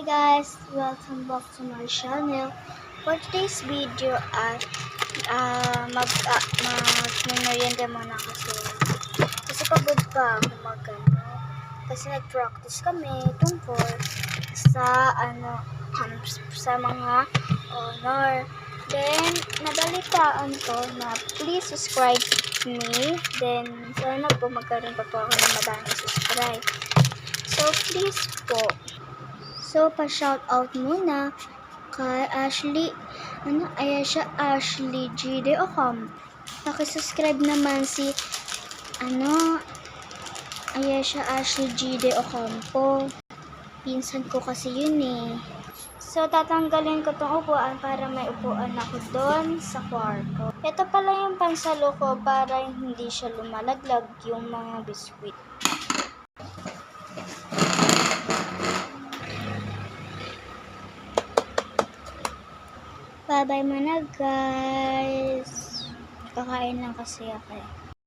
Hi guys! Welcome back to my channel. For today's video mag-merienda muna kasi pagod pa ako kasi nag-practice kami tungkol sa sa mga honor. Then nabalitaan ko na please subscribe me. Then sana po magkaroon pa po ako ng madaming subscribe. So please po. So, pa-shoutout muna kay Ashley, Ashley G.D. Ocampo. Paki-subscribe naman si, Ashley G.D. Ocampo. Pinsan ko kasi yun eh. So, tatanggalin ko tong upuan para may upuan ako doon sa kwarto. Ito pala yung pansalo ko para hindi siya lumalaglag yung mga biskwit. Bye-bye muna guys. Kakain lang kasi ako.